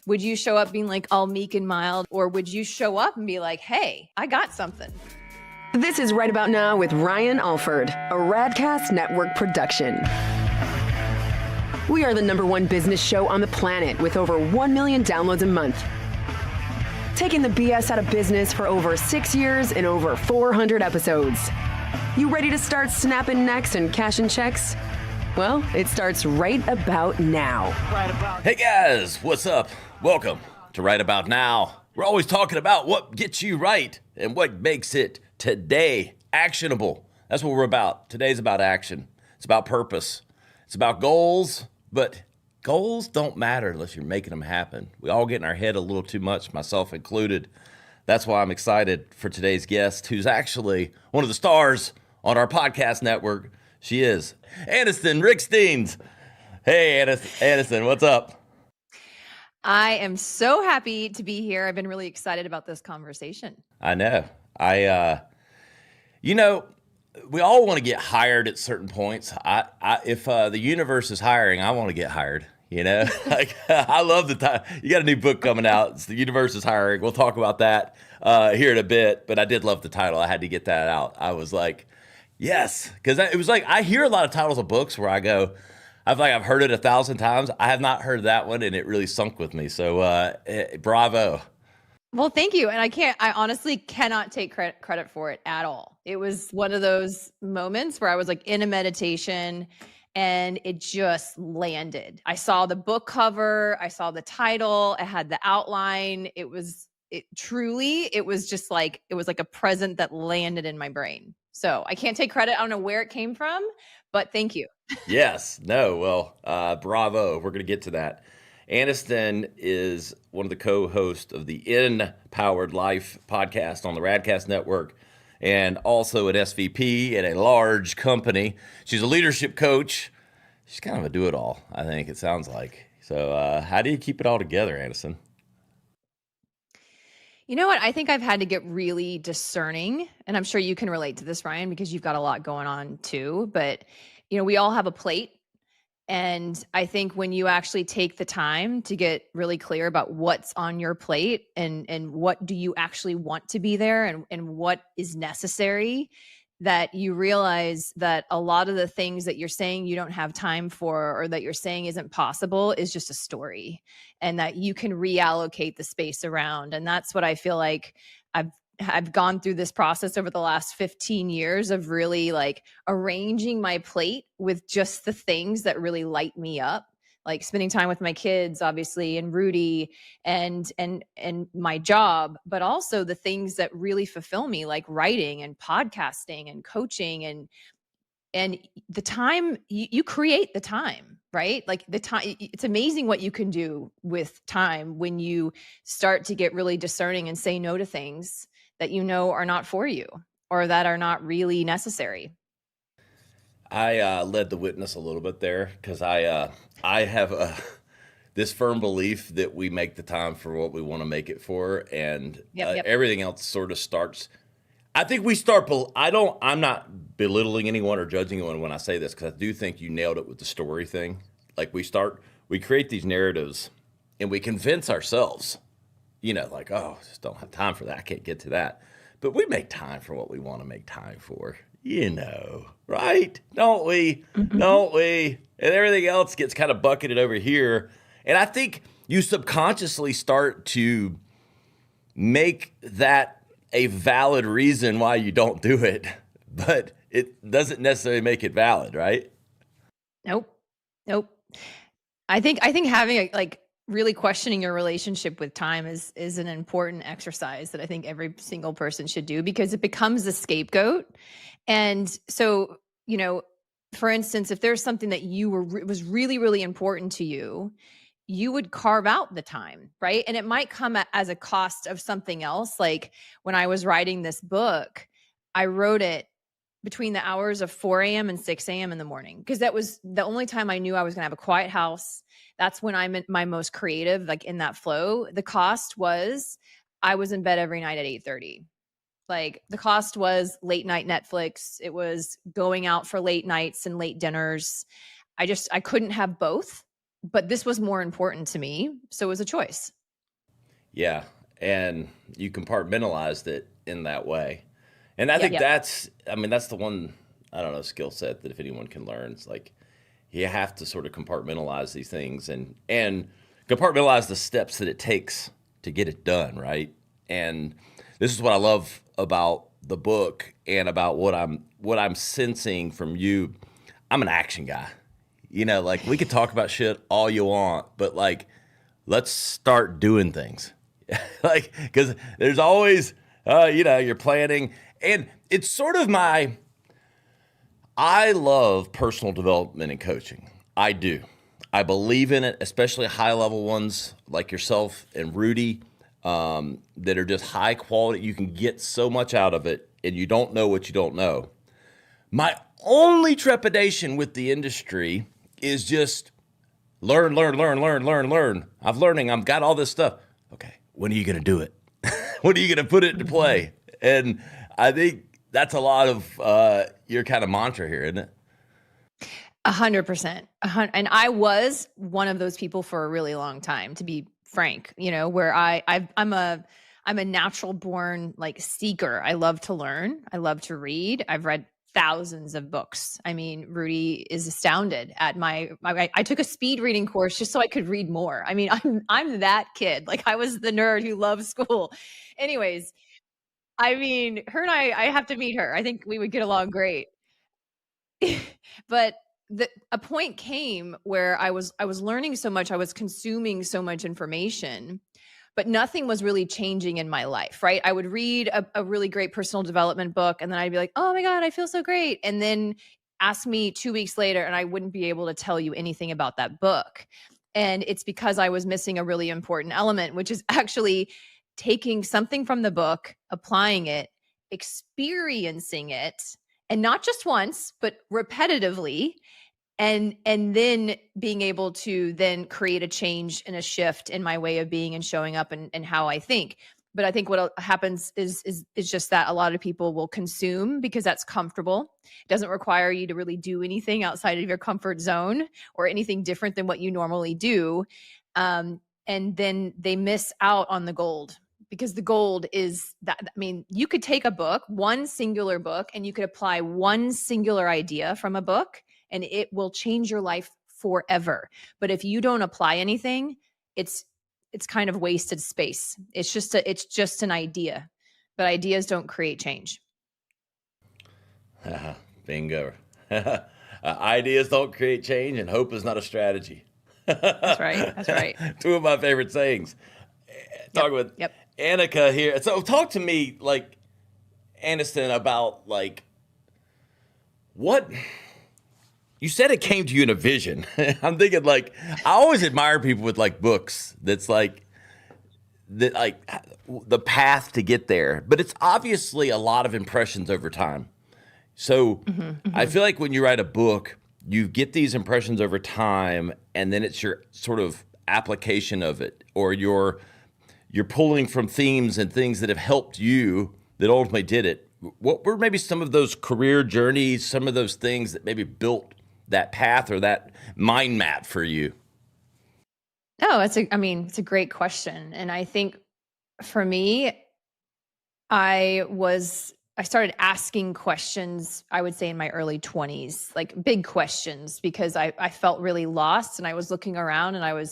Would you show up being like all meek and mild, or would you show up and be like, hey, I got something? This is Right About Now with Ryan Alford, a Radcast Network production. We are the #1 business show on the planet with over 1 million downloads a month. Taking the BS out of business for over 6 years and over 400 episodes. You ready to start snapping necks and cashing checks? Well, it starts right about now. Hey guys, what's up? Welcome to Right About Now. We're always talking about what gets you right and what makes it today actionable. That's what we're about. Today's about action. It's about purpose. It's about goals, but goals don't matter unless you're making them happen. We all get in our head a little too much, myself included. That's why I'm excited for today's guest, who's actually one of the stars on our podcast network. She is Anniston Riekstins. Hey, Aniston, what's up? I am so happy to be here. I've been really excited about this conversation. I know. We all want to get hired at certain points. If the universe is hiring, I want to get hired. You know, like I love the time. You got a new book coming out. It's The Universe is Hiring. We'll talk about that here in a bit. But I did love the title. I had to get that out. I was like, yes, because it was like I hear a lot of titles of books where I go, I've heard it 1,000 times. I have not heard that one, and it really sunk with me. So bravo. Well, thank you. And I honestly cannot take credit for it at all. It was one of those moments where I was like in a meditation and it just landed. I saw the book cover, I saw the title, I had the outline. It was just like, it was like a present that landed in my brain. So I can't take credit. I don't know where it came from, but thank you. Yes. No. Well, bravo. We're going to get to that. Aniston is one of the co-hosts of the Empowered Life podcast on the Radcast Network and also an SVP at a large company. She's a leadership coach. She's kind of a do-it-all, I think it sounds like. So how do you keep it all together, Aniston? You know what? I think I've had to get really discerning, and I'm sure you can relate to this, Ryan, because you've got a lot going on too. But, we all have a plate. And I think when you actually take the time to get really clear about what's on your plate and what do you actually want to be there and what is necessary, that you realize that a lot of the things that you're saying you don't have time for or that you're saying isn't possible is just a story, and that you can reallocate the space around. And that's what I feel like I've gone through this process over the last 15 years of really like arranging my plate with just the things that really light me up, like spending time with my kids, obviously, and Rudy and my job, but also the things that really fulfill me, like writing and podcasting and coaching and the time. You create the time, right? Like the time, it's amazing what you can do with time when you start to get really discerning and say no to things that are not for you or that are not really necessary. I led the witness a little bit there because I have this firm belief that we make the time for what we want to make it for, and everything else sort of starts. I think we start. I'm not belittling anyone or judging anyone when I say this, because I do think you nailed it with the story thing. Like we create these narratives and we convince ourselves, like, oh, I just don't have time for that. I can't get to that. But we make time for what we want to make time for, right? Don't we? Mm-hmm. Don't we? And everything else gets kind of bucketed over here. And I think you subconsciously start to make that a valid reason why you don't do it, but it doesn't necessarily make it valid, right? Nope. I think having really questioning your relationship with time is an important exercise that I think every single person should do, because it becomes a scapegoat. And so, for instance, if there's something that was really, really important to you, you would carve out the time, right? And it might come as a cost of something else. Like when I was writing this book, I wrote it between the hours of 4 a.m. and 6 a.m. in the morning, because that was the only time I knew I was going to have a quiet house. That's when I'm my most creative, like in that flow. The cost was I was in bed every night at 8:30. Like the cost was late night Netflix. It was going out for late nights and late dinners. I couldn't have both. but this was more important to me. So it was a choice. Yeah. And you compartmentalized it in that way. And I think that's the one, I don't know, skill set that if anyone can learn, it's like you have to sort of compartmentalize these things and compartmentalize the steps that it takes to get it done, right? And this is what I love about the book and about what I'm sensing from you. I'm an action guy. Like we could talk about shit all you want, but like let's start doing things. Like, because there's always you're planning, and it's sort of I love personal development and coaching. I do. I believe in it, especially high level ones like yourself and Rudy, that are just high quality. You can get so much out of it, and you don't know what you don't know. My only trepidation with the industry is just learn. I've got all this stuff. Okay, when are you going to do it? When are you going to put it into play? And I think that's a lot of your kind of mantra here, isn't it? 100%. And I was one of those people for a really long time, to be frank, where I'm a natural born like seeker. I love to learn. I love to read. I've read thousands of books. I mean, Rudy is astounded at I took a speed reading course just so I could read more. I mean, I'm that kid. Like I was the nerd who loved school. Anyways, I mean, her and I have to meet her. I think we would get along great. But a point came where I was learning so much, I was consuming so much information, but nothing was really changing in my life, right? I would read a really great personal development book, and then I'd be like, oh my God, I feel so great. And then ask me 2 weeks later, and I wouldn't be able to tell you anything about that book. And it's because I was missing a really important element, which is actually taking something from the book, applying it, experiencing it, and not just once, but repetitively, and then being able to then create a change and a shift in my way of being and showing up and how I think. But I think what happens is just that a lot of people will consume because that's comfortable. It doesn't require you to really do anything outside of your comfort zone or anything different than what you normally do. And then they miss out on the gold, because the gold is that, I mean, you could take a book, one singular book, and you could apply one singular idea from a book, and it will change your life forever. But if you don't apply anything, it's kind of wasted space. It's just an idea, but ideas don't create change. Bingo. Ideas don't create change, and hope is not a strategy. That's right. That's right. Two of my favorite sayings. Talking with Annika here. So talk to me, like, Aniston, about like what you said. It came to you in a vision. I'm thinking, like, I always admire people with like books that's like that, like the path to get there, but it's obviously a lot of impressions over time. So I feel like when you write a book, you get these impressions over time, and then it's your sort of application of it, or you're pulling from themes and things that have helped you that ultimately did it. What were maybe some of those career journeys, some of those things that maybe built that path or that mind map for you? No, it's a great question. And I think for me, I started asking questions, I would say in my early 20s, like big questions, because I felt really lost, and I was looking around, and I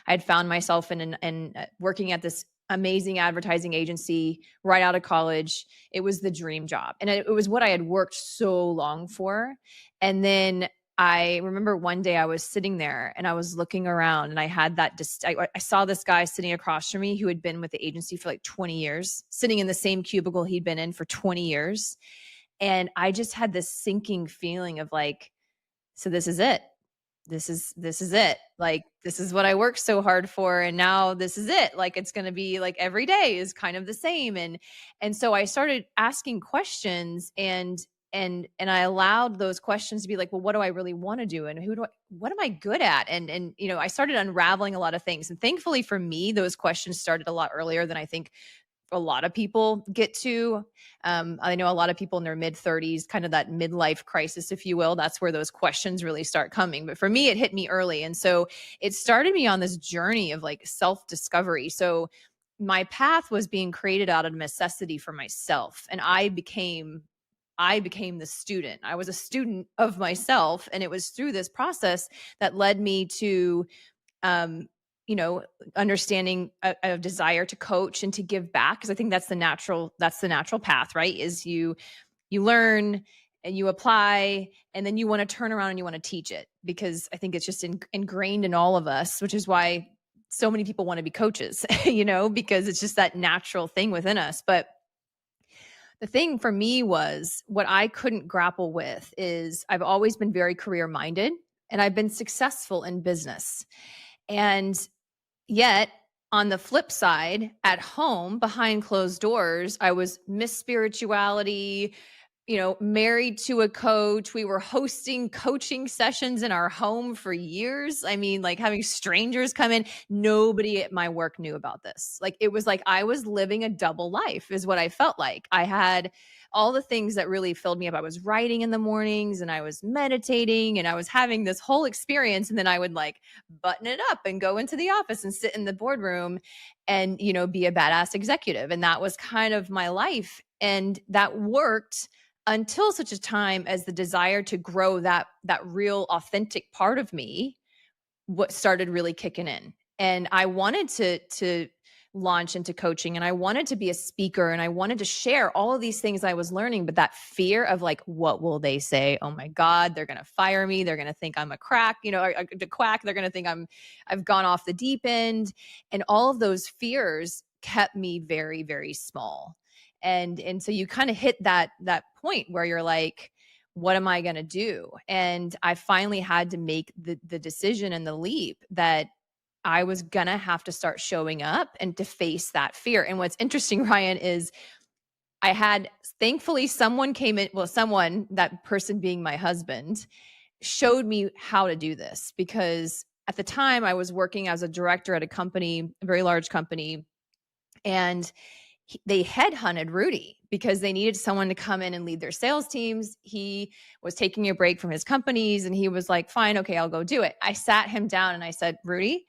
had found myself in working at this amazing advertising agency right out of college. It was the dream job. And it was what I had worked so long for. And then I remember one day I was sitting there and I was looking around, and I had I saw this guy sitting across from me who had been with the agency for like 20 years, sitting in the same cubicle he'd been in for 20 years. And I just had this sinking feeling of like, so this is it. This is it. Like, this is what I worked so hard for. And now this is it. Like, it's going to be like every day is kind of the same. And so I started asking questions, and I allowed those questions to be like, well, what do I really want to do? And what am I good at? And I started unraveling a lot of things. And thankfully for me, those questions started a lot earlier than I think a lot of people get to. I know a lot of people in their mid-30s, kind of that midlife crisis, if you will. That's where those questions really start coming. But for me, it hit me early. And so it started me on this journey of like self-discovery. So my path was being created out of necessity for myself. And I became the student. I was a student of myself. And it was through this process that led me to um, understanding a desire to coach and to give back. Cause I think that's the natural path, right? Is you learn and you apply, and then you want to turn around and you want to teach it, because I think it's just ingrained in all of us, which is why so many people want to be coaches, because it's just that natural thing within us. But the thing for me was, what I couldn't grapple with is, I've always been very career minded and I've been successful in business. And yet, on the flip side, at home, behind closed doors, I was Miss Spirituality, married to a coach. We were hosting coaching sessions in our home for years. I mean, like having strangers come in. Nobody at my work knew about this. Like, it was like I was living a double life, is what I felt like. I had all the things that really filled me up. I was writing in the mornings and I was meditating and I was having this whole experience. And then I would like button it up and go into the office and sit in the boardroom and, be a badass executive. And that was kind of my life. And that worked until such a time as the desire to grow that real authentic part of me, what started really kicking in. And I wanted to launch into coaching, and I wanted to be a speaker, and I wanted to share all of these things I was learning. But that fear of like, what will they say? Oh my God, they're going to fire me. They're going to think I'm a crack, a quack. They're going to think I've gone off the deep end. And all of those fears kept me very, very small. And so you kind of hit that point where you're like, what am I going to do? And I finally had to make the decision and the leap that I was going to have to start showing up and to face that fear. And what's interesting, Ryan, is I had, thankfully, someone came in, that person being my husband, showed me how to do this, because at the time I was working as a director at a company, a very large company, and they headhunted Rudy because they needed someone to come in and lead their sales teams. He was taking a break from his companies and he was like, fine, okay, I'll go do it. I sat him down and I said, Rudy,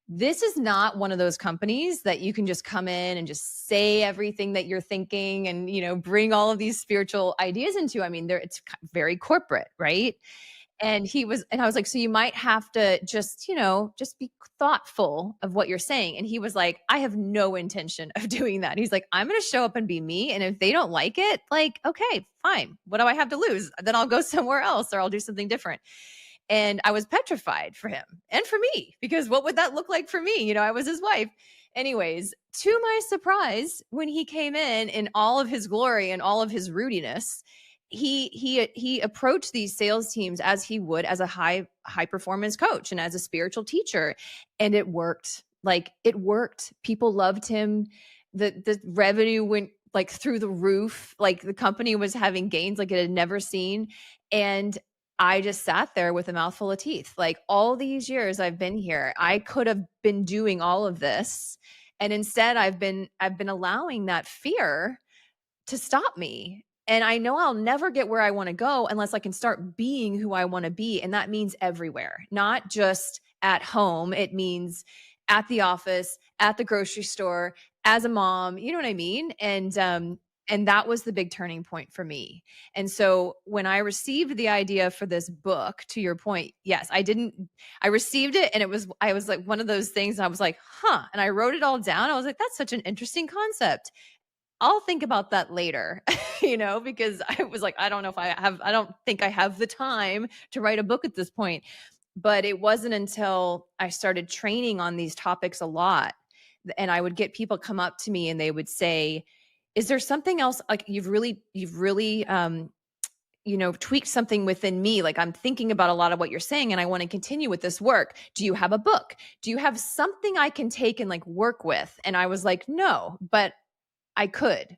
this is not one of those companies that you can just come in and just say everything that you're thinking and, bring all of these spiritual ideas into. I mean, it's very corporate, right? And I was like, so you might have to just be thoughtful of what you're saying. And he was like, I have no intention of doing that. He's like, I'm going to show up and be me. And if they don't like it, like, okay, fine. What do I have to lose? Then I'll go somewhere else or I'll do something different. And I was petrified for him and for me, because what would that look like for me? I was his wife. Anyways, to my surprise, when he came in all of his glory and all of his rudiness, he approached these sales teams as he would as a high performance coach and as a spiritual teacher. And it worked. Like, it worked. People loved him. The revenue went like through the roof. Like, the company was having gains like it had never seen. And I just sat there with a mouthful of teeth. Like, all these years I've been here, I could have been doing all of this. And instead I've been allowing that fear to stop me. And I know I'll never get where I want to go unless I can start being who I want to be. And that means everywhere, not just at home. It means at the office, at the grocery store, as a mom, you know what I mean? And that was the big turning point for me. And so when I received the idea for this book, to your point, yes, I received it. And I was like, one of those things, I was like, huh. And I wrote it all down. I was like, that's such an interesting concept. I'll think about that later, because I was like, I don't think I have the time to write a book at this point. But it wasn't until I started training on these topics a lot, and I would get people come up to me and they would say, is there something else? Like, you've really, tweaked something within me. Like, I'm thinking about a lot of what you're saying and I want to continue with this work. Do you have a book? Do you have something I can take and like work with? And I was like, no, but I could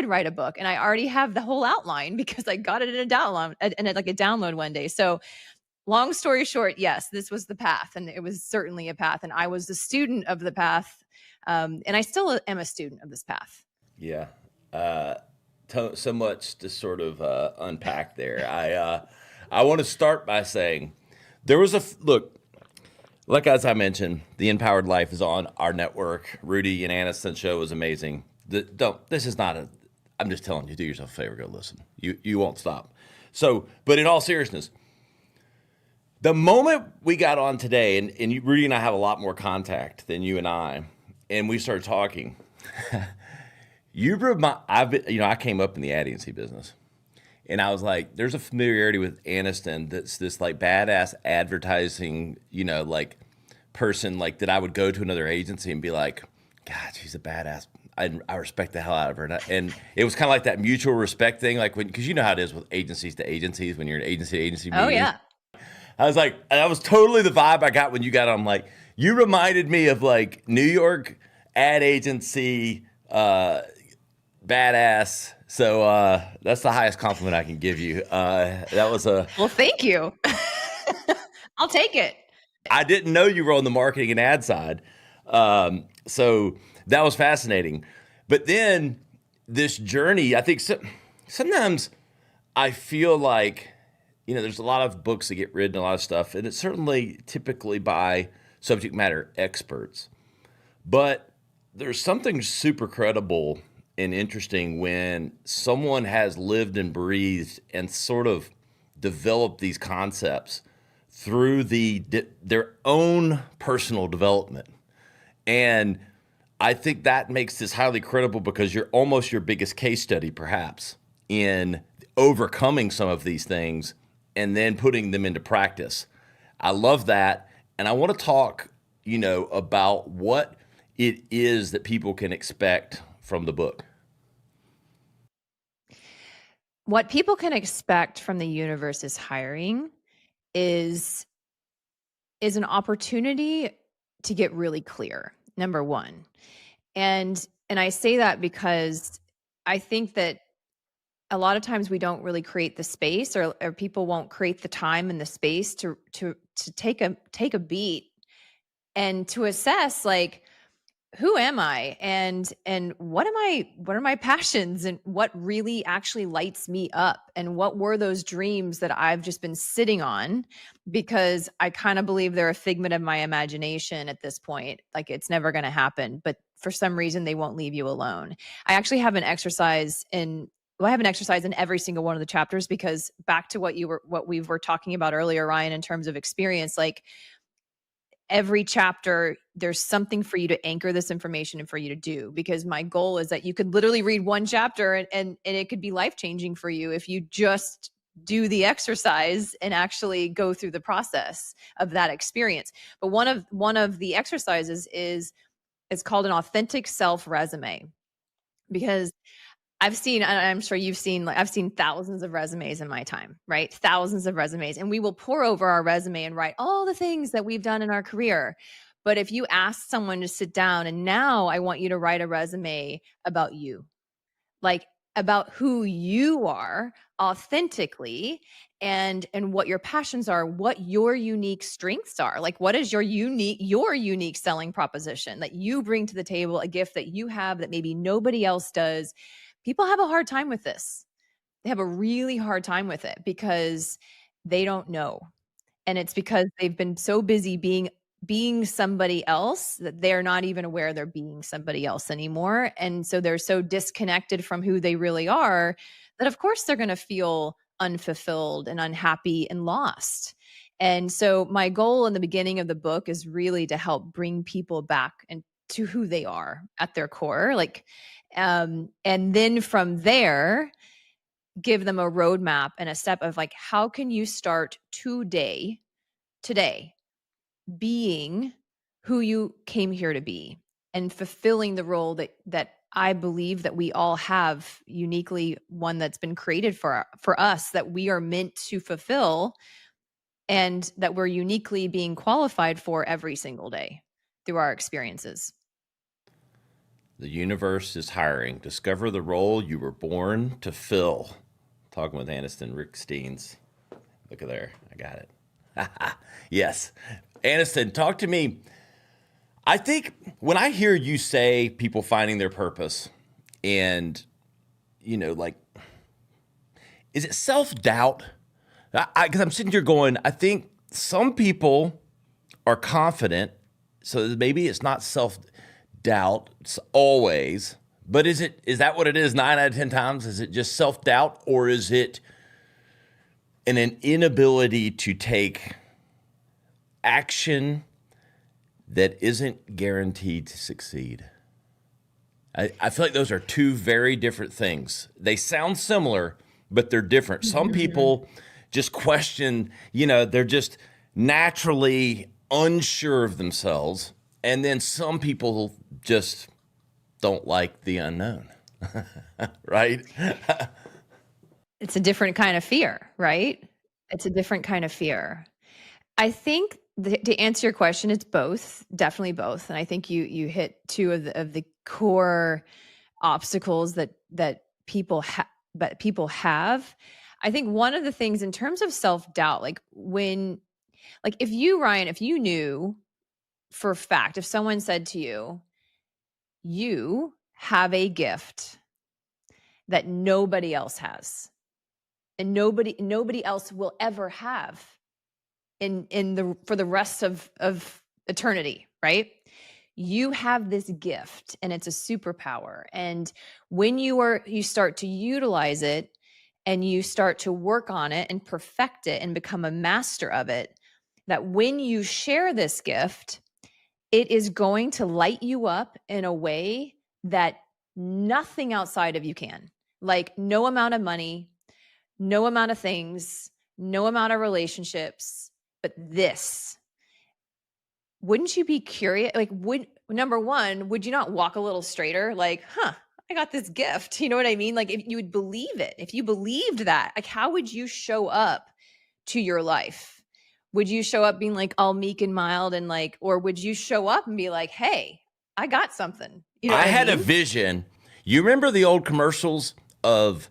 write a book, and I already have the whole outline because I got it in a download one day. So long story short, yes, this was the path, and it was certainly a path, and I was the student of the path. And I still am a student of this path. Yeah. So much to sort of unpack there. I want to start by saying there was look, like as I mentioned, The Empowered Life is on our network. Rudy and Anniston show is amazing. This is not a, I'm just telling you, do yourself a favor, go listen. You won't stop. So, but in all seriousness, the moment we got on today, and Rudy and I have a lot more contact than you and we started talking. I came up in the ad agency business, and I was like, there's a familiarity with Aniston that's this like badass advertising, like person, like that I would go to another agency and be like, God, she's a badass. I respect the hell out of her. And it was kind of like that mutual respect thing, like because you know how it is with agencies to agencies when you're an agency to agency meeting. Oh, yeah. I was like, that was totally the vibe I got when you got on. I'm like, you reminded me of like New York ad agency, badass. So that's the highest compliment I can give you. That was Well, thank you. I'll take it. I didn't know you were on the marketing and ad side. So that was fascinating. But then this journey, I think sometimes I feel like, there's a lot of books that get written, a lot of stuff, and it's certainly typically by subject matter experts. But there's something super credible and interesting when someone has lived and breathed and sort of developed these concepts through their own personal development. And I think that makes this highly credible because you're almost your biggest case study, perhaps, in overcoming some of these things and then putting them into practice. I love that. And I want to talk, about what it is that people can expect from the book. What people can expect from the universe is hiring is an opportunity to get really clear, number one. And I say that because I think that a lot of times we don't really create the space or people won't create the time and the space to take a beat and to assess like, who am I and what are my passions and what really actually lights me up and what were those dreams that I've just been sitting on because I kind of believe they're a figment of my imagination at this point. Like it's never going to happen, but for some reason they won't leave you alone. I actually have an exercise in every single one of the chapters because back to what we were talking about earlier, Ryan, in terms of experience, like every chapter, there's something for you to anchor this information and for you to do, because my goal is that you could literally read one chapter and it could be life-changing for you if you just do the exercise and actually go through the process of that experience. But one of the exercises it's called an authentic self resume, because I'm sure you've seen, like I've seen thousands of resumes in my time, right? Thousands of resumes. And we will pour over our resume and write all the things that we've done in our career. But if you ask someone to sit down and now I want you to write a resume about you, like about who you are authentically and what your passions are, what your unique strengths are, like what is your unique selling proposition that you bring to the table, a gift that you have that maybe nobody else does. People have a hard time with this. They have a really hard time with it because they don't know. And it's because they've been so busy being somebody else that they're not even aware they're being somebody else anymore. And so they're so disconnected from who they really are that of course they're going to feel unfulfilled and unhappy and lost. And so my goal in the beginning of the book is really to help bring people back and to who they are at their core, like and then from there, give them a roadmap and a step of like, how can you start today, being who you came here to be and fulfilling the role that I believe that we all have uniquely, one that's been created for us that we are meant to fulfill and that we're uniquely being qualified for every single day through our experiences. The universe is hiring. Discover the role you were born to fill. Talking with Anniston Riekstins. Look at there. I got it. Yes. Aniston, talk to me. I think when I hear you say people finding their purpose And, like, is it self-doubt? Because I'm sitting here going, I think some people are confident, so maybe it's not self-doubt always, but is that what it is 9 out of 10 times? Is it just self-doubt, or is it an inability to take action that isn't guaranteed to succeed? I feel like those are two very different things. They sound similar, but they're different. Some people just question, they're just naturally unsure of themselves. And then some people just don't like the unknown, right? It's a different kind of fear, right? It's a different kind of fear. I think to answer your question, it's both, definitely both. And I think you hit two of the core obstacles that people have. I think one of the things in terms of self-doubt, if you, Ryan, if you knew for a fact, if someone said to you, you have a gift that nobody else has and nobody else will ever have for the rest of eternity, right? You have this gift and it's a superpower. And when you start to utilize it and you start to work on it and perfect it and become a master of it, that when you share this gift, it is going to light you up in a way that nothing outside of you can. Like no amount of money, no amount of things, no amount of relationships, but this. Wouldn't you be curious? Like, number one, would you not walk a little straighter? Like, I got this gift. You know what I mean? Like, if you would believe it, if you believed that, like, how would you show up to your life? Would you show up being like all meek and mild and like, or would you show up and be like, hey, I got something? You know, I had a vision. You remember the old commercials of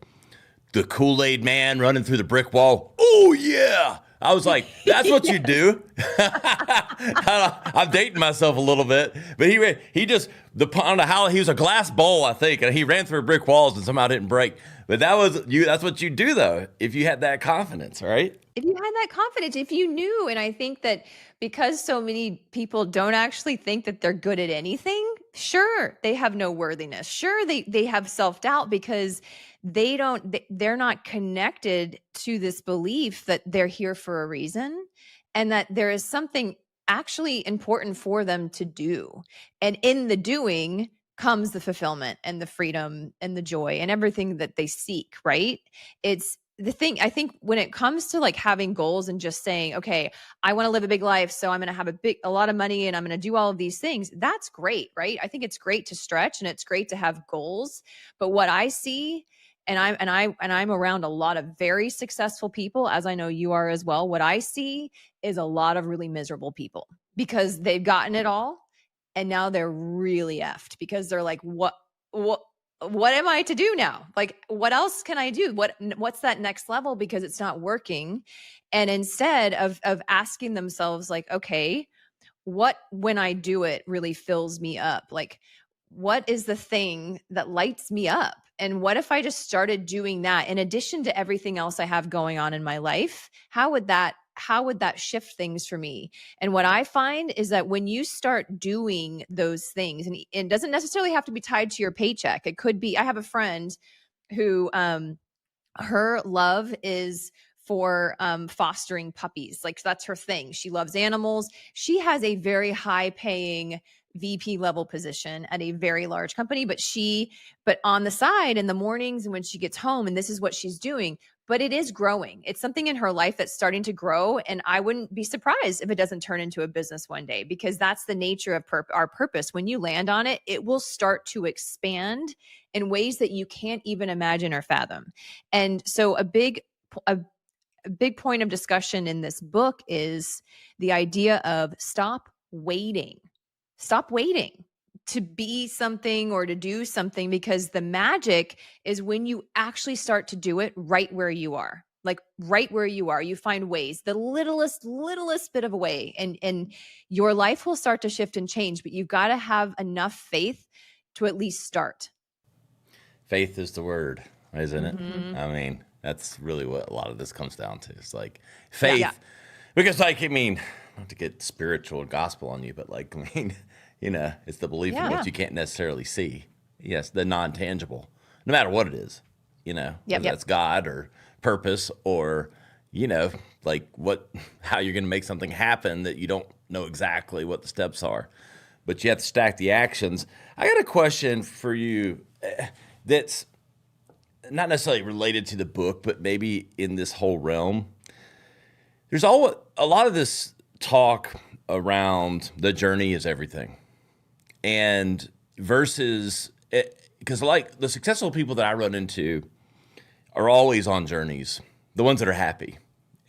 the Kool-Aid man running through the brick wall? Oh yeah. I was like, that's what you do. I'm dating myself a little bit, but he just, I don't know how, he was a glass bowl, I think, and he ran through brick walls and somehow didn't break. But that's what you do though, if you had that confidence, right? If you had that confidence, if you knew. And I think that because so many people don't actually think that they're good at anything, sure, they have no worthiness. Sure, they have self-doubt because they're not connected to this belief that they're here for a reason and that there is something actually important for them to do. And in the doing comes the fulfillment and the freedom and the joy and everything that they seek, right? It's the thing, I think when it comes to like having goals and just saying, okay, I want to live a big life, so I'm going to have a lot of money and I'm going to do all of these things. That's great, right? I think it's great to stretch and it's great to have goals. But what I see, and I'm around a lot of very successful people, as I know you are as well. What I see is a lot of really miserable people because they've gotten it all and now they're really effed because they're like, what am I to do now? Like, what else can I do? What's that next level? Because it's not working. And instead of asking themselves like, okay, what, when I do it, really fills me up? Like, what is the thing that lights me up? And what if I just started doing that in addition to everything else I have going on in my life? How would that shift things for me? And what I find is that when you start doing those things, and it doesn't necessarily have to be tied to your paycheck. It could be, I have a friend who, her love is for fostering puppies. Like that's her thing. She loves animals. She has a very high paying VP level position at a very large company, but on the side in the mornings and when she gets home, and this is what she's doing, but it is growing. It's something in her life that's starting to grow. And I wouldn't be surprised if it doesn't turn into a business one day, because that's the nature of our purpose. When you land on it, it will start to expand in ways that you can't even imagine or fathom. And so a big point of discussion in this book is the idea of stop waiting to be something or to do something, because the magic is when you actually start to do it right where you are. Like right where you are, you find ways, the littlest bit of a way, and your life will start to shift and change, but you've got to have enough faith to at least start. Faith is the word, isn't it? Mm-hmm. I mean, that's really what a lot of this comes down to. It's like Yeah. faith, because like, I mean, not to get spiritual and gospel on you, but like, I mean, it's the belief in what you can't necessarily see. Yes, the non-tangible, no matter what it is, whether that's God or purpose or, like how you're going to make something happen that you don't know exactly what the steps are, but you have to stack the actions. I got a question for you that's not necessarily related to the book, but maybe in this whole realm. There's a lot of this talk around the journey is everything, and versus because like the successful people that I run into are always on journeys, the ones that are happy,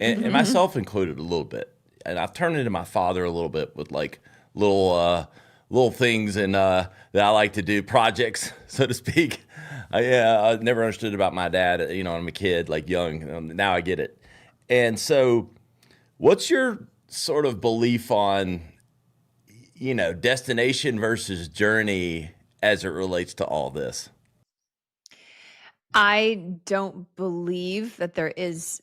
and myself included a little bit. And I've turned into my father a little bit with like little things and that I like to do, projects, so to speak. I never understood about my dad. I'm a kid, like young. Now I get it. And so, what's your sort of belief on, destination versus journey as it relates to all this? I don't believe that there is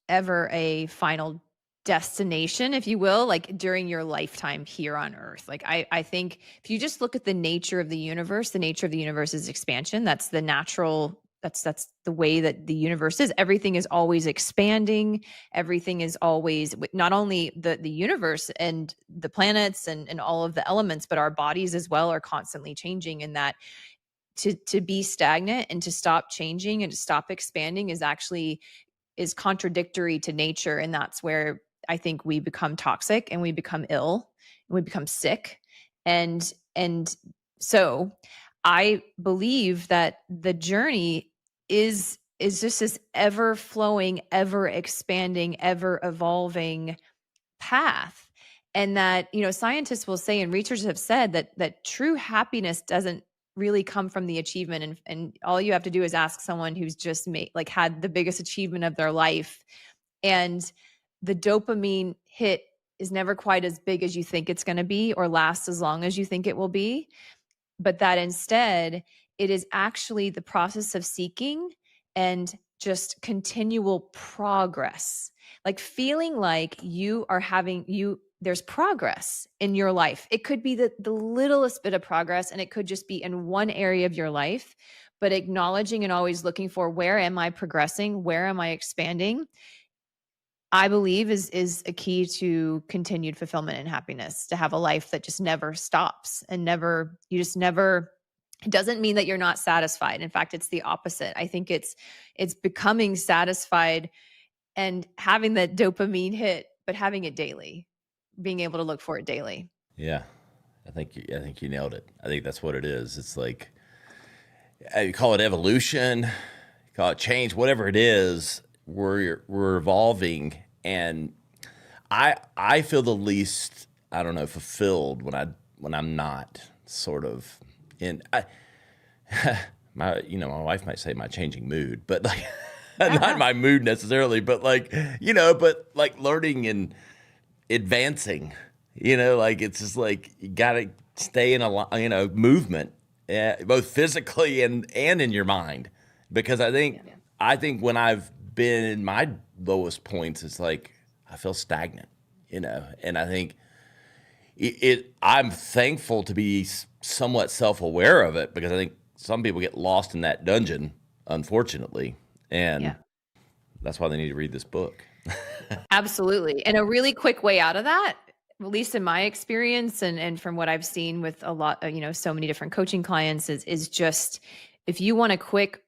ever a final destination, if you will, like during your lifetime here on Earth. Like I think if you just look at the nature of the universe is expansion. That's the natural, that's the way that the universe is. Everything is always expanding. Everything is always, not only the universe and the planets and all of the elements, but our bodies as well are constantly changing. And that to be stagnant and to stop changing and to stop expanding is contradictory to nature. And that's where I think we become toxic and we become ill and we become sick. And so I believe that the journey is just this ever flowing, ever expanding, ever evolving path. And that, scientists will say and researchers have said that true happiness doesn't really come from the achievement. And all you have to do is ask someone who's just had the biggest achievement of their life. And the dopamine hit is never quite as big as you think it's going to be or last as long as you think it will be. But that instead, it is actually the process of seeking and just continual progress, like feeling like there's progress in your life. It could be the littlest bit of progress, and it could just be in one area of your life, but acknowledging and always looking for, where am I progressing? Where am I expanding? I believe is a key to continued fulfillment and happiness, to have a life that just never stops and it doesn't mean that you're not satisfied. In fact, it's the opposite. I think it's becoming satisfied and having that dopamine hit, but having it daily, being able to look for it daily. Yeah. I think you nailed it. I think that's what it is. It's like, you call it evolution, you call it change, whatever it is, we're evolving. And I feel the least, I don't know, fulfilled when I'm not sort of in my wife might say my changing mood, but like not my mood necessarily, but like, but like learning and advancing, like it's just like you gotta stay in a movement, both physically and in your mind, because I think when I've been in my lowest points, it's like I feel stagnant, and I think I'm thankful to be somewhat self-aware of it, because I think some people get lost in that dungeon, unfortunately, and that's why they need to read this book. Absolutely. And a really quick way out of that, at least in my experience and from what I've seen with a lot of, so many different coaching clients, is just, if you want a quick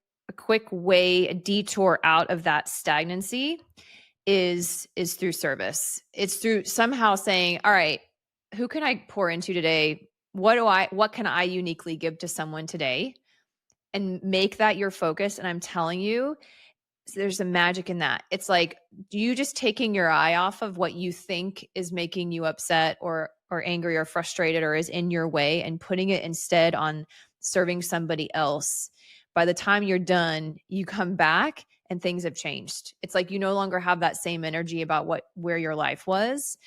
way, a detour out of that stagnancy, is through service. It's through somehow saying, all right, who can I pour into today? What can I uniquely give to someone today? And make that your focus. And I'm telling you, there's a magic in that. It's like, you just taking your eye off of what you think is making you upset or angry or frustrated or is in your way, and putting it instead on serving somebody else. By the time you're done, you come back and things have changed. It's like you no longer have that same energy about where your life was.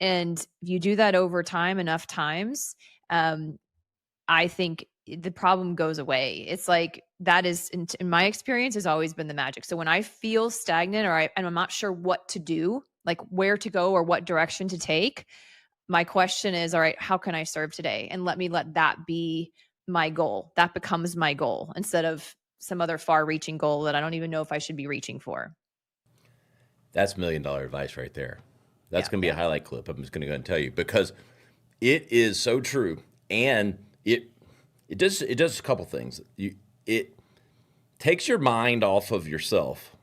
And if you do that over time, enough times, I think the problem goes away. It's like that is, in my experience, has always been the magic. So when I feel stagnant and I'm not sure what to do, like where to go or what direction to take, my question is, all right, how can I serve today? And let that be my goal. That becomes my goal instead of some other far reaching goal that I don't even know if I should be reaching for. That's $1 million advice right there. That's going to be a highlight clip. I'm just going to go ahead and tell you, because it is so true. And it does a couple things. It takes your mind off of yourself,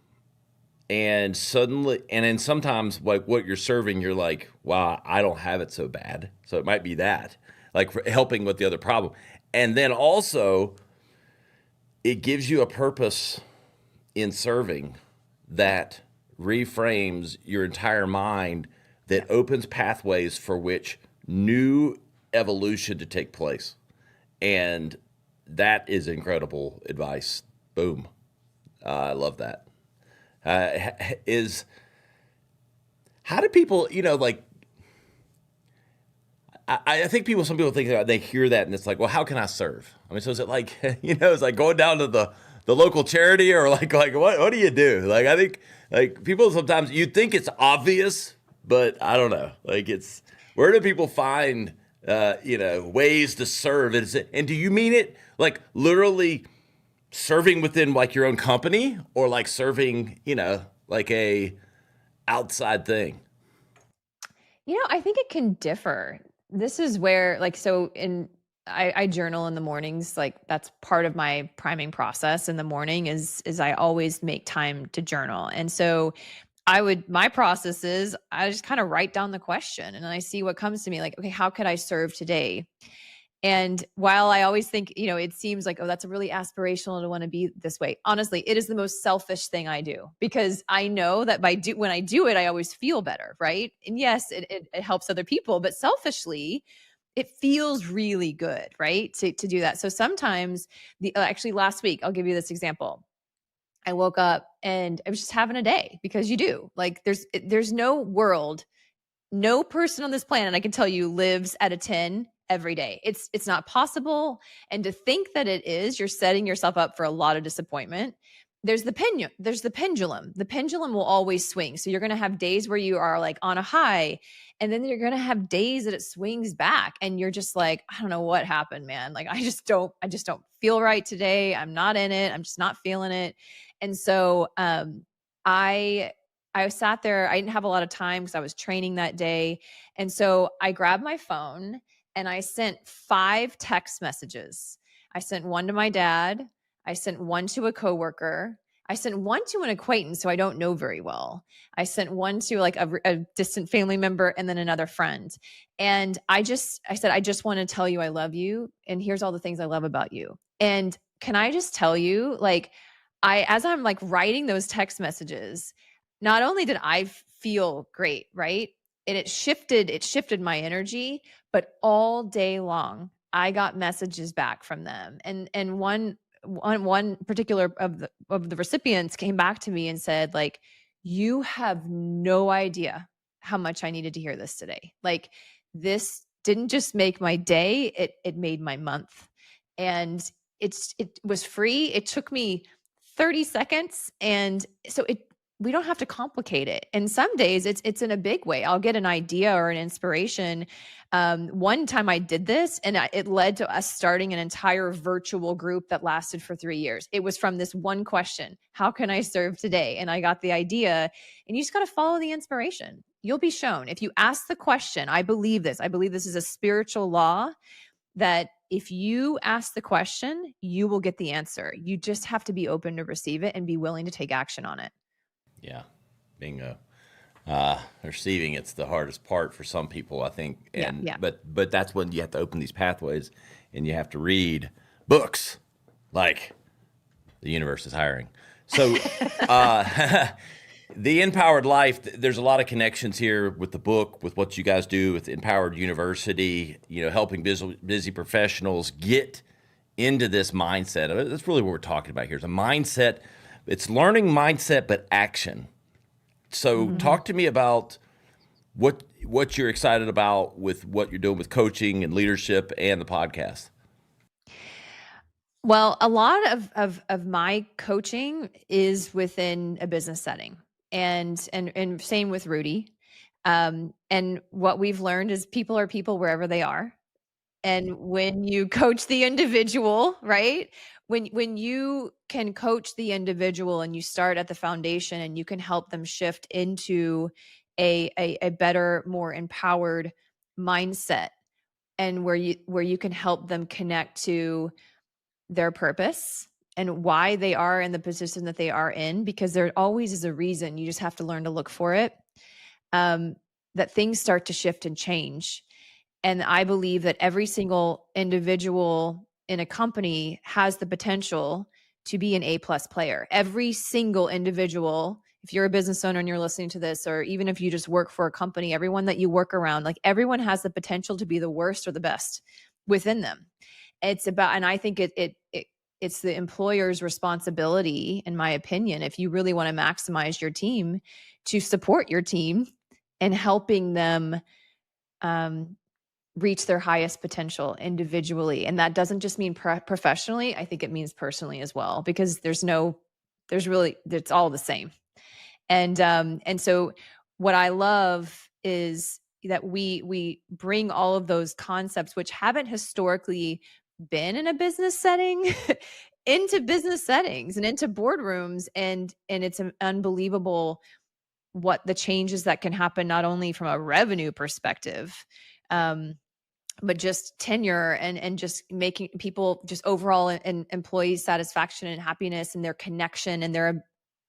and then sometimes, like, what you're serving, you're like, wow, I don't have it so bad. So it might be that, like, for helping with the other problem. And then also it gives you a purpose in serving that reframes your entire mind, that opens pathways for which new evolution to take place. And that is incredible advice. Boom. I love that. How do people, like, I think some people think they hear that and it's like, well, how can I serve? I mean, so is it like, it's like going down to the local charity, or like what do you do? Like, I think, like, people sometimes, you think it's obvious, but I don't know. Like, where do people find, ways to serve? And do you mean it like literally serving within like your own company, or like serving, like a outside thing? I think it can differ. This is where, like, I journal in the mornings. Like, that's part of my priming process in the morning is I always make time to journal. And so my process is I just kind of write down the question and I see what comes to me. Like, okay, how could I serve today? And while I always think, it seems like, oh, that's really aspirational to want to be this way. Honestly, it is the most selfish thing I do, because I know that when I do it, I always feel better, right? And yes, it helps other people, but selfishly, it feels really good, right? To do that. So sometimes, actually last week, I'll give you this example. I woke up and I was just having a day, because you do. Like, there's no person on this planet, I can tell you, lives at a 10 every day. It's not possible. And to think that it is, you're setting yourself up for a lot of disappointment. There's the pendulum. The pendulum will always swing. So you're going to have days where you are like on a high, and then you're going to have days that it swings back and you're just like, I don't know what happened, man. Like, I just don't feel right today. I'm not in it. I'm just not feeling it. And so, I sat there. I didn't have a lot of time because I was training that day. And so I grabbed my phone and I sent 5 text messages. I sent one to my dad. I sent one to a coworker. I sent one to an acquaintance who I don't know very well. I sent one to like a distant family member, and then another friend. And I said, I just want to tell you I love you. And here's all the things I love about you. And can I just tell you, like, as I'm like writing those text messages, not only did I feel great, right? And it shifted my energy, but all day long, I got messages back from them. And one particular of the recipients came back to me and said, like, you have no idea how much I needed to hear this today. Like, this didn't just make my day, it made my month. And it was free. It took me 30 seconds. And so we don't have to complicate it. And some days it's in a big way. I'll get an idea or an inspiration. One time I did this, and it led to us starting an entire virtual group that lasted for 3 years. It was from this one question: how can I serve today? And I got the idea, and you just got to follow the inspiration. You'll be shown. If you ask the question, I believe this is a spiritual law, that if you ask the question, you will get the answer. You just have to be open to receive it and be willing to take action on it. Yeah, bingo. Receiving, it's the hardest part for some people, I think. And yeah. But that's when you have to open these pathways, and you have to read books like The Universe is Hiring. So the Empowered Life, there's a lot of connections here with the book, with what you guys do with Empowered University, helping busy professionals get into this mindset. That's really what we're talking about here. It's a mindset. It's learning mindset, but action. So talk to me about what you're excited about with what you're doing with coaching and leadership and the podcast. Well, a lot of my coaching is within a business setting, and same with Rudy. And what we've learned is people are people wherever they are. And when you coach the individual, right? When you can coach the individual and you start at the foundation and you can help them shift into a better, more empowered mindset, and where you can help them connect to their purpose and why they are in the position that they are in, because there always is a reason. You just have to learn to look for it. That things start to shift and change. And I believe that every single individual in a company has the potential to be an A+ player. Every single individual, if you're a business owner and you're listening to this, or even if you just work for a company, everyone that you work around, like everyone has the potential to be the worst or the best within them. It's about, and I think it's the employer's responsibility, in my opinion, if you really want to maximize your team, to support your team and helping them reach their highest potential individually. And that doesn't just mean professionally. I think it means personally as well, because it's all the same. And so what I love is that we bring all of those concepts, which haven't historically been in a business setting, into business settings and into boardrooms. And it's unbelievable what the changes that can happen, not only from a revenue perspective, but just tenure and just making people just overall and employee satisfaction and happiness and their connection and their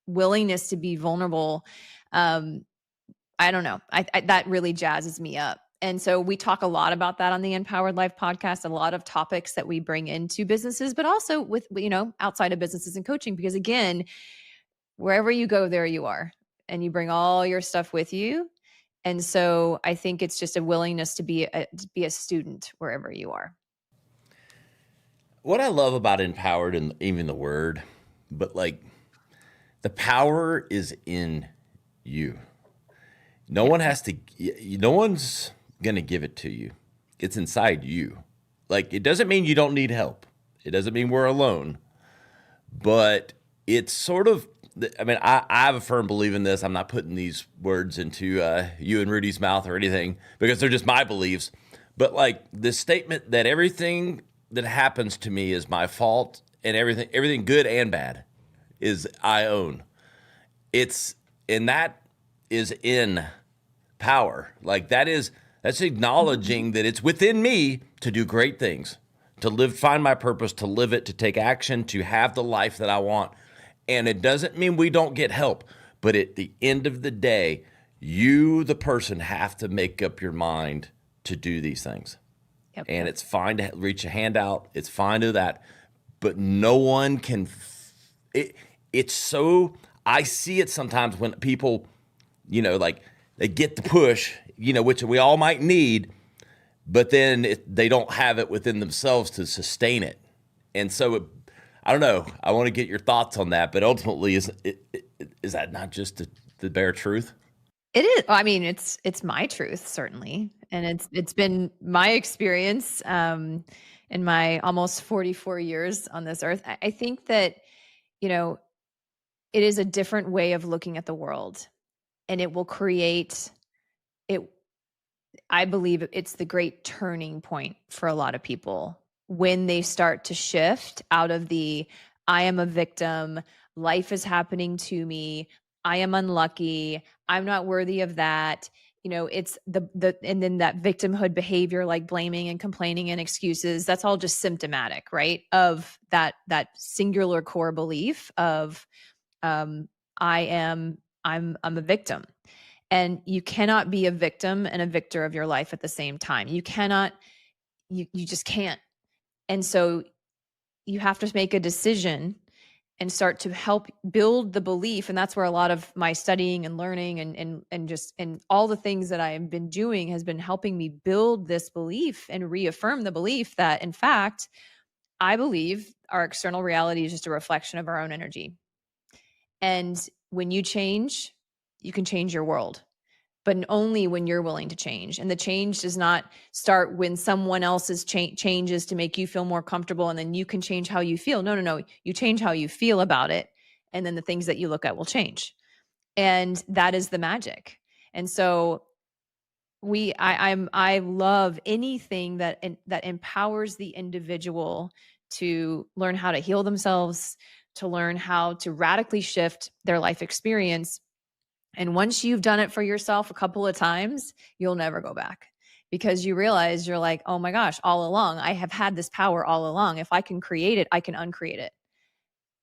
willingness to be vulnerable. I don't know. That really jazzes me up. And so we talk a lot about that on the Empowered Life podcast, a lot of topics that we bring into businesses, but also with, outside of businesses and coaching, because again, wherever you go, there you are, and you bring all your stuff with you. And so I think it's just a willingness to be a student wherever you are. What I love about empowered, and even the word, but like the power is in you. No one has to, no one's going to give it to you. It's inside you. Like, it doesn't mean you don't need help. It doesn't mean we're alone, but it's sort of, I mean, I have a firm belief in this. I'm not putting these words into you and Rudy's mouth or anything, because they're just my beliefs. But like the statement that everything that happens to me is my fault, and everything good and bad is I own. And that is in power. Like that's acknowledging that it's within me to do great things, to find my purpose, to live it, to take action, to have the life that I want. And it doesn't mean we don't get help, but at the end of the day, you, the person, have to make up your mind to do these things. Yep. And it's fine to reach a hand out. It's fine to do that, but no one can. It's so, I see it sometimes when people, like they get the push, which we all might need, but then they don't have it within themselves to sustain it. And so I don't know. I want to get your thoughts on that, but ultimately, is that not just the bare truth? It is. I mean, it's my truth, certainly, and it's been my experience in my almost 44 years on this earth. I think that it is a different way of looking at the world, and it will create it. I believe it's the great turning point for a lot of people when they start to shift out of the I am a victim, life is happening to me, I am unlucky, I'm not worthy of that. It's the and then that victimhood behavior, like blaming and complaining and excuses, that's all just symptomatic, right? Of that singular core belief of I'm a victim. And you cannot be a victim and a victor of your life at the same time. You cannot, you just can't. And so you have to make a decision and start to help build the belief. And that's where a lot of my studying and learning and all the things that I've been doing has been helping me build this belief and reaffirm the belief that, in fact, I believe our external reality is just a reflection of our own energy. And when you change, you can change your world. but only when you're willing to change. And the change does not start when someone else's changes to make you feel more comfortable and then you can change how you feel. No. You change how you feel about it. And then the things that you look at will change. And that is the magic. And so I love anything that empowers the individual to learn how to heal themselves, to learn how to radically shift their life experience. And once you've done it for yourself a couple of times, you'll never go back, because you realize you're like, oh my gosh, all along, I have had this power all along. If I can create it, I can uncreate it.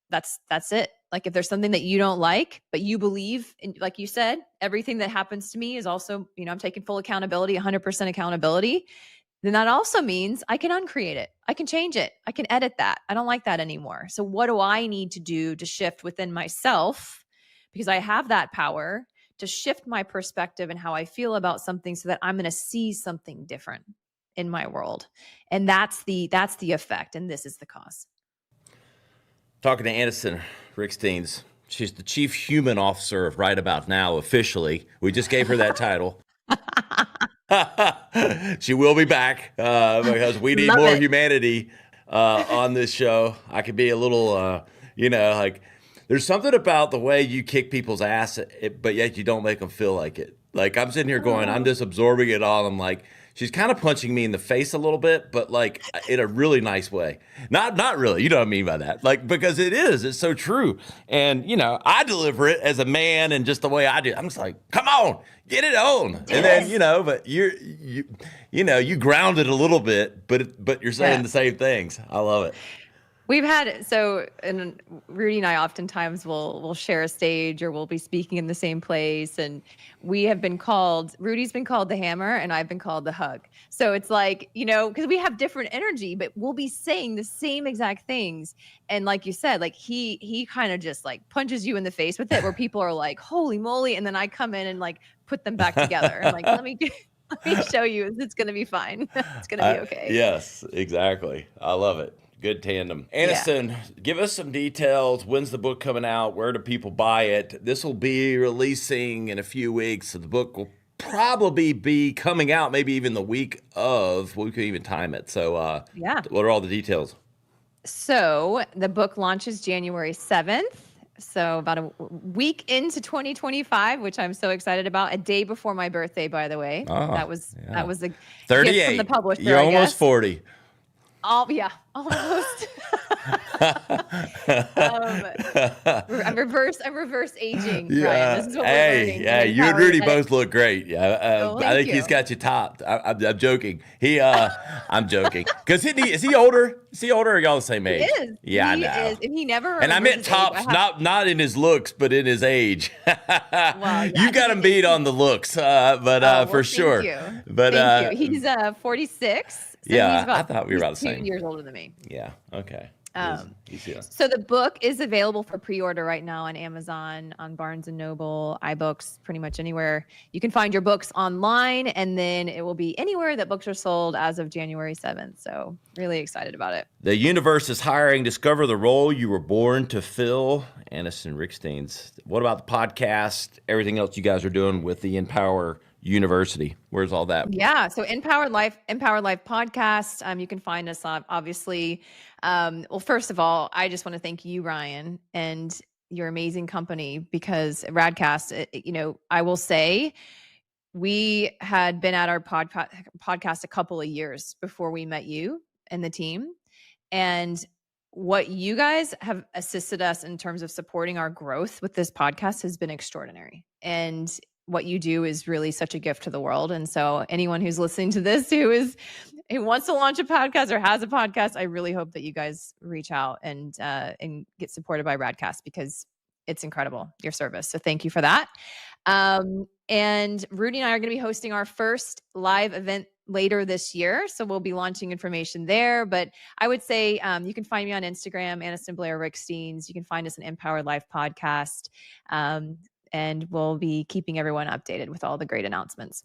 That's it. Like if there's something that you don't like, but you believe in, like you said, everything that happens to me is also, I'm taking full accountability, 100% accountability. Then that also means I can uncreate it. I can change it. I can edit that. I don't like that anymore. So what do I need to do to shift within myself? Because I have that power to shift my perspective and how I feel about something so that I'm going to see something different in my world. And that's the effect. And this is the cause. Talking to Anniston Riekstins. She's the Chief Human Officer of Right About Now, officially. We just gave her that title. She will be back because we need more humanity on this show. I could be a little, like, there's something about the way you kick people's ass, but yet you don't make them feel like it. Like, I'm sitting here going, I'm just absorbing it all. I'm like, she's kind of punching me in the face a little bit, but like in a really nice way. Not really. You know what I mean by that? Like, because it's so true. And, I deliver it as a man and just the way I do. I'm just like, come on, get it on. Yes. And then, but you ground it a little bit, but you're saying the same things. I love it. We've had, and Rudy and I oftentimes will share a stage or we'll be speaking in the same place. And Rudy's been called the hammer and I've been called the hug. So it's like, because we have different energy, but we'll be saying the same exact things. And like you said, like he kind of just like punches you in the face with it, where people are like, holy moly. And then I come in and like put them back together. I'm like, let me show you, it's going to be fine. It's going to be okay. Yes, exactly. I love it. Good tandem. Aniston, give us some details. When's the book coming out? Where do people buy it? This will be releasing in a few weeks. So the book will probably be coming out maybe even the week of. We can even time it. So what are all the details? So the book launches January 7th. So about a week into 2025, which I'm so excited about. A day before my birthday, by the way. Oh, that was a 38 gift from the publisher. You're almost 40. Almost. I'm reverse aging. Yeah. Ryan. This is what we're learning. Yeah, you and Rudy both look great. Yeah, I think he's got you topped. I'm joking. I'm joking. Because is he older? Is he older or y'all the same age? He is. Yeah, I know. Is. And he never. And I meant tops, not in his looks, but in his age. Well, you got him beat on the looks, but for sure. Thank you. But he's 46. So I thought we were about the same. 2 years older than me. Yeah. Okay. So the book is available for pre-order right now on Amazon, on Barnes & Noble, iBooks, pretty much anywhere. You can find your books online, and then it will be anywhere that books are sold as of January 7th. So really excited about it. The universe is hiring. Discover the role you were born to fill. Anniston Riekstins. What about the podcast? Everything else you guys are doing with the Empower University? Where's all that? Yeah. So Empowered Life podcast. You can find us obviously. Well, first of all, I just want to thank you, Ryan, and your amazing company, because Radcast, I will say we had been at our podcast a couple of years before we met you and the team. And what you guys have assisted us in terms of supporting our growth with this podcast has been extraordinary. And what you do is really such a gift to the world. And so anyone who's listening to this who wants to launch a podcast or has a podcast, I really hope that you guys reach out and get supported by Radcast, because it's incredible, your service. So thank you for that. And Rudy and I are going to be hosting our first live event later this year. So we'll be launching information there. But I would say you can find me on Instagram, Anniston Blair Riekstins. You can find us an Empowered Life podcast. And we'll be keeping everyone updated with all the great announcements.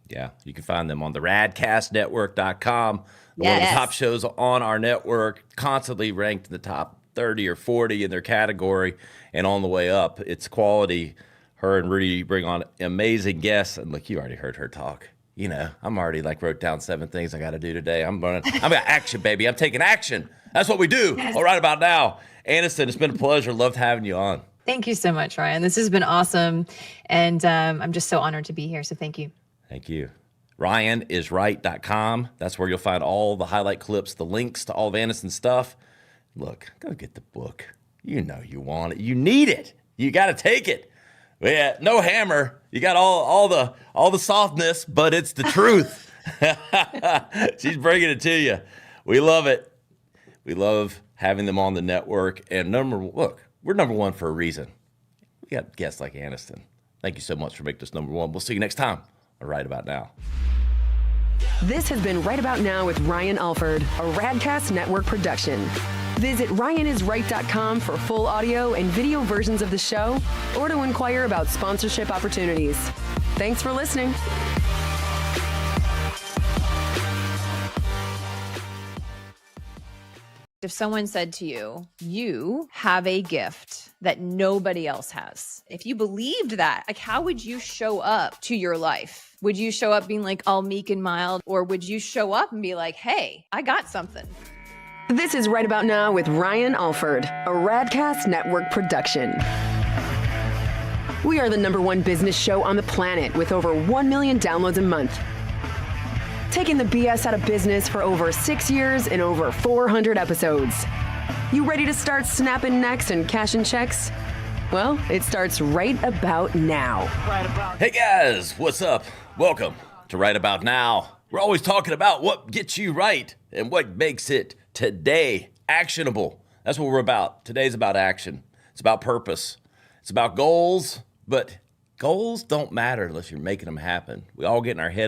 Yeah, you can find them on the radcastnetwork.com. One of the top shows on our network, constantly ranked in the top 30 or 40 in their category and on the way up. It's quality her and Rudy bring on amazing guests. And look, you already heard her talk. You know, I'm already wrote down 7 things I got to do today. I'm got action, baby. I'm taking action. That's what we do. Yes. All right about now. Aniston, it's been a pleasure. Loved having you on. Thank you so much, Ryan. This has been awesome. And I'm just so honored to be here. So thank you. Thank you. RyanIsRight.com. That's where you'll find all the highlight clips, the links to all of Aniston's stuff. Look, go get the book. You know you want it. You need it. You got to take it. Yeah, no hammer. You got all the softness, but it's the truth. She's bringing it to you. We love it. We love having them on the network. And we're number one for a reason. We got guests like Aniston. Thank you so much for making us number one. We'll see you next time on Right About Now. This has been Right About Now with Ryan Alford, a Radcast Network production. Visit RyanIsRight.com for full audio and video versions of the show or to inquire about sponsorship opportunities. Thanks for listening. If someone said to you, you have a gift that nobody else has, if you believed that, how would you show up to your life? Would you show up being all meek and mild, or would you show up and be like, hey, I got something? This is Right About Now with Ryan Alford, a Radcast Network production. We are the #1 business show on the planet with over 1 million downloads a month. Taking the BS out of business for over 6 years and over 400 episodes. You ready to start snapping necks and cashing checks? Well, it starts right about now. Hey guys, what's up? Welcome to Right About Now. We're always talking about what gets you right and what makes it today actionable. That's what we're about. Today's about action. It's about purpose. It's about goals, but goals don't matter unless you're making them happen. We all get in our head